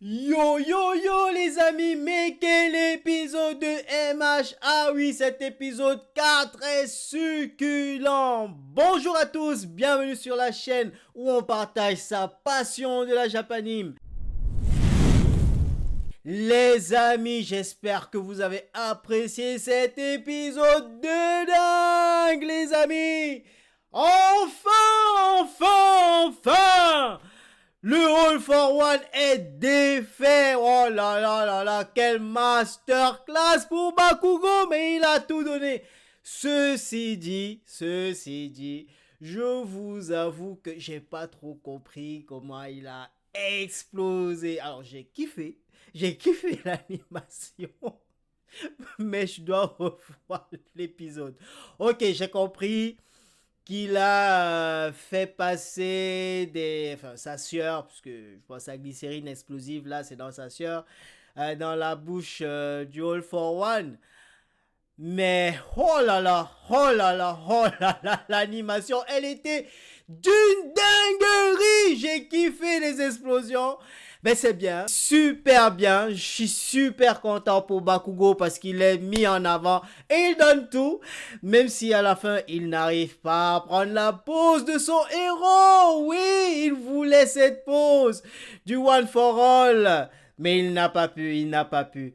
Yo yo yo les amis, mais quel épisode de MH! Ah oui, cet épisode 4 est succulent! Bonjour à tous, bienvenue sur la chaîne où on partage sa passion de la japanime. Les amis, j'espère que vous avez apprécié cet épisode de dingue les amis! Enfin! Le All for One est défait. Oh là là là là, quelle masterclass pour Bakugo, mais il a tout donné. Ceci dit, je vous avoue que j'ai pas trop compris comment il a explosé. Alors j'ai kiffé l'animation, mais je dois revoir l'épisode. Ok, j'ai compris qu'il a fait passer sa sueur, puisque je pense à la glycérine explosive, là, c'est dans sa sueur, dans la bouche du All for One. Mais oh là là, l'animation, elle était d'une dinguerie. J'ai kiffé les explosions. Mais c'est bien, super bien. Je suis super content pour Bakugo parce qu'il est mis en avant et il donne tout. Même si à la fin, il n'arrive pas à prendre la pose de son héros. Oui, il voulait cette pose du One for All. Mais il n'a pas pu.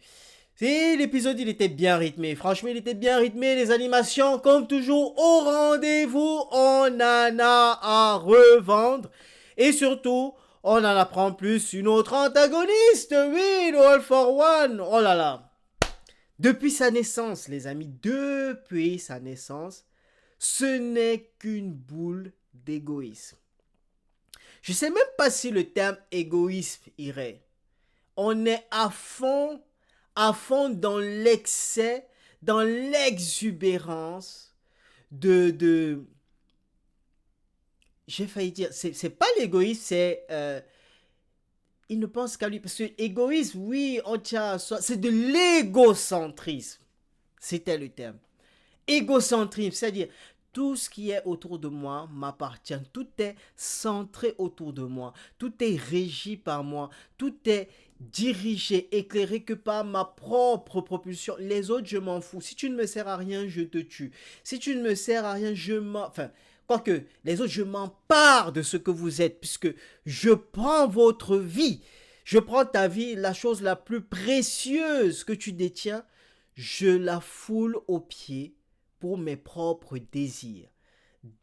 Et l'épisode, il était bien rythmé. Franchement, il était bien rythmé. Les animations, comme toujours, au rendez-vous. On en a à revendre. Et surtout, on en apprend plus une autre antagoniste. Oui, le All for One. Oh là là. Depuis sa naissance, les amis, depuis sa naissance, ce n'est qu'une boule d'égoïsme. Je sais même pas si le terme égoïsme irait. On est à fond dans l'excès, dans l'exubérance de j'ai failli dire, c'est pas l'égoïsme, c'est il ne pense qu'à lui, parce que égoïsme, oui, on tient à soi, c'est de l'égocentrisme, c'était le terme. Égocentrisme, c'est-à-dire tout ce qui est autour de moi m'appartient. Tout est centré autour de moi. Tout est régi par moi. Tout est dirigé, éclairé que par ma propre propulsion. Les autres, je m'en fous. Si tu ne me sers à rien, je te tue. Si tu ne me sers à rien, je m'en... Enfin, quoique, les autres, je m'empare de ce que vous êtes, puisque je prends votre vie. Je prends ta vie, la chose la plus précieuse que tu détiens, je la foule aux pieds pour mes propres désirs.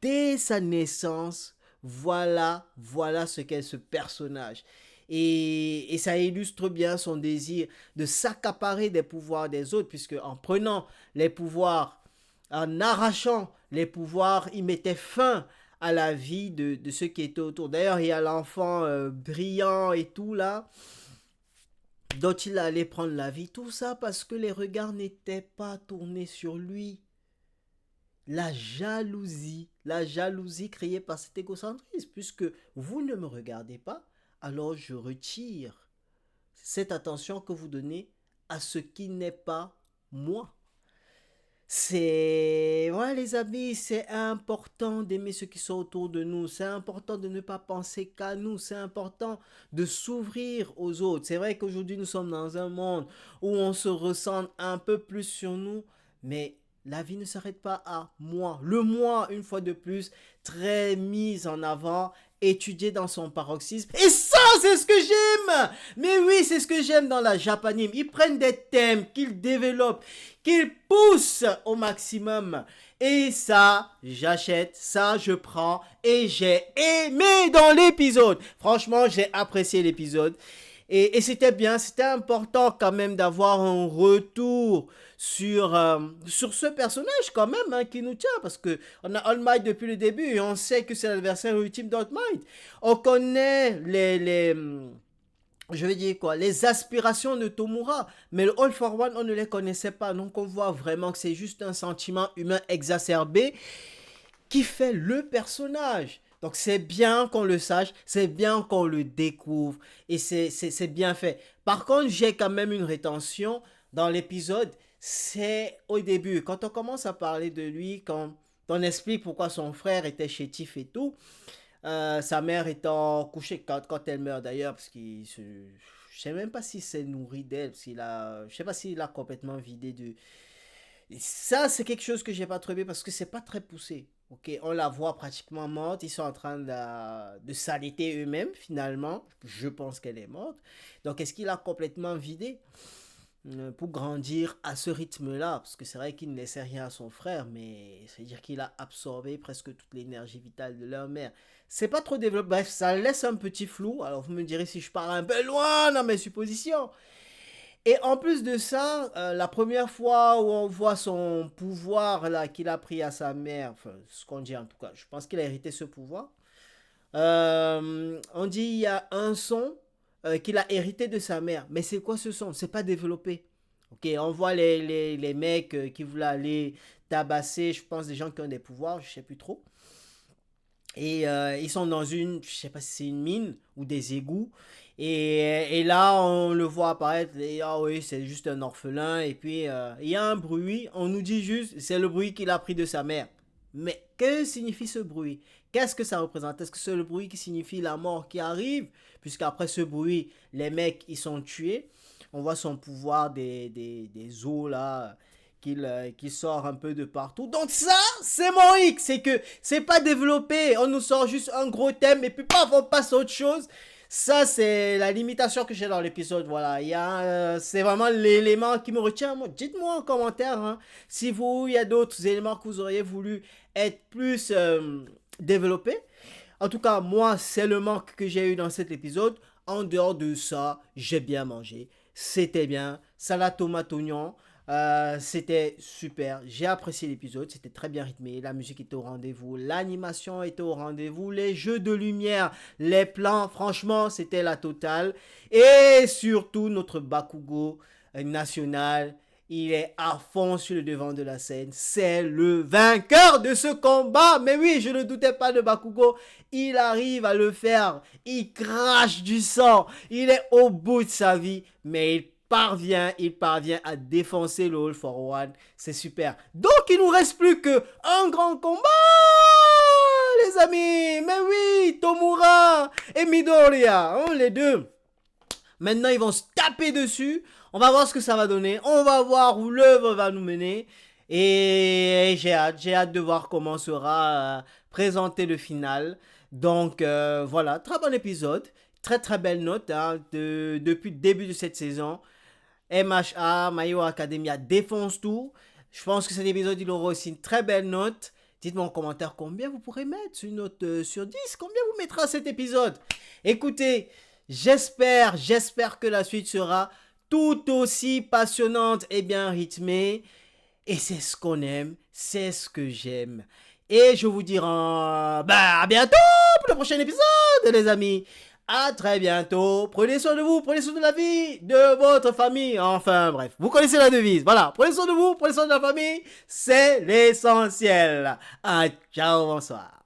Dès sa naissance, voilà ce qu'est ce personnage. Et ça illustre bien son désir de s'accaparer des pouvoirs des autres, puisque en prenant les pouvoirs, en arrachant les pouvoirs, il mettait fin à la vie de ceux qui étaient autour. D'ailleurs, il y a l'enfant brillant et tout là, dont il allait prendre la vie. Tout ça parce que les regards n'étaient pas tournés sur lui. La jalousie créée par cet égocentrisme, puisque vous ne me regardez pas, alors je retire cette attention que vous donnez à ce qui n'est pas moi. Ouais, les amis, c'est important d'aimer ceux qui sont autour de nous. C'est important de ne pas penser qu'à nous. C'est important de s'ouvrir aux autres. C'est vrai qu'aujourd'hui, nous sommes dans un monde où on se ressent un peu plus sur nous, mais la vie ne s'arrête pas à moi. Le moi, une fois de plus, très mis en avant, étudié dans son paroxysme. Et ça, c'est ce que j'aime. Mais oui, c'est ce que j'aime dans la japanime. Ils prennent des thèmes qu'ils développent, qu'ils poussent au maximum. Et ça, j'achète, ça, je prends. Et j'ai aimé dans l'épisode. Franchement, j'ai apprécié l'épisode. Et c'était bien, c'était important quand même d'avoir un retour sur ce personnage quand même hein, qui nous tient. Parce qu'on a All Might depuis le début et on sait que c'est l'adversaire ultime d'All Might. On connaît je vais dire quoi, les aspirations de Tomura, mais le All for One, on ne les connaissait pas. Donc on voit vraiment que c'est juste un sentiment humain exacerbé qui fait le personnage. Donc c'est bien qu'on le sache, c'est bien qu'on le découvre et c'est bien fait. Par contre, j'ai quand même une rétention dans l'épisode, c'est au début, quand on commence à parler de lui, quand on explique pourquoi son frère était chétif et tout, sa mère étant couchée quand elle meurt d'ailleurs, parce que je sais même pas si c'est nourri d'elle, je sais pas s'il a complètement vidé de... Ça, c'est quelque chose que j'ai pas trouvé parce que c'est pas très poussé. Ok, on la voit pratiquement morte. Ils sont en train de s'allaiter eux-mêmes, finalement. Je pense qu'elle est morte. Donc, est-ce qu'il a complètement vidé pour grandir à ce rythme-là? Parce que c'est vrai qu'il ne laissait rien à son frère, mais c'est-à-dire qu'il a absorbé presque toute l'énergie vitale de leur mère. C'est pas trop développé. Bref, ça laisse un petit flou. Alors, vous me direz si je pars un peu loin dans mes suppositions. Et en plus de ça, la première fois où on voit son pouvoir là qu'il a pris à sa mère, enfin ce qu'on dit en tout cas, je pense qu'il a hérité ce pouvoir. On dit il y a un son qu'il a hérité de sa mère, mais c'est quoi ce son? C'est pas développé. Ok, on voit les mecs qui voulaient aller tabasser, je pense des gens qui ont des pouvoirs, je sais plus trop. Et ils sont dans je sais pas si c'est une mine ou des égouts. Et là, on le voit apparaître. Et, ah oui, c'est juste un orphelin. Et puis, il y a un bruit. On nous dit juste, c'est le bruit qu'il a pris de sa mère. Mais que signifie ce bruit? Qu'est-ce que ça représente? Est-ce que c'est le bruit qui signifie la mort qui arrive? Puisqu'après ce bruit, les mecs, ils sont tués. On voit son pouvoir des os là qu'il sort un peu de partout. Donc ça, c'est mon X, c'est que c'est pas développé. On nous sort juste un gros thème et puis paf, on passe à autre chose. Ça, c'est la limitation que j'ai dans l'épisode. Voilà, c'est vraiment l'élément qui me retient. Dites-moi en commentaire si il y a d'autres éléments que vous auriez voulu être plus développés. En tout cas, moi, c'est le manque que j'ai eu dans cet épisode. En dehors de ça, j'ai bien mangé. C'était bien. Salade tomate oignon. C'était super, j'ai apprécié l'épisode, c'était très bien rythmé, la musique était au rendez-vous, l'animation était au rendez-vous, les jeux de lumière, les plans, franchement c'était la totale. Et surtout notre Bakugo national, il est à fond sur le devant de la scène, c'est le vainqueur de ce combat. Mais oui, je ne doutais pas de Bakugo, il arrive à le faire, il crache du sang, il est au bout de sa vie, mais il parvient à défoncer le All for One. C'est super. Donc, il nous reste plus que un grand combat, les amis. Mais oui, Tomura et Midoriya, les deux. Maintenant, ils vont se taper dessus. On va voir ce que ça va donner. On va voir où l'œuvre va nous mener. Et j'ai hâte de voir comment sera présenté le final. Donc, voilà, très bon épisode. Très très belle note depuis le début de cette saison. MHA, My Hero Academia défonce tout. Je pense que cet épisode, il aura aussi une très belle note. Dites-moi en commentaire combien vous pourrez mettre une note sur 10. Combien vous mettrez à cet épisode? Écoutez, j'espère que la suite sera tout aussi passionnante et bien rythmée. Et c'est ce qu'on aime, c'est ce que j'aime. Et je vous dirai à bientôt pour le prochain épisode, les amis. À très bientôt. Prenez soin de vous, prenez soin de la vie, de votre famille. Enfin bref, vous connaissez la devise. Voilà, prenez soin de vous, prenez soin de la famille. C'est l'essentiel. Ah, ciao, bonsoir.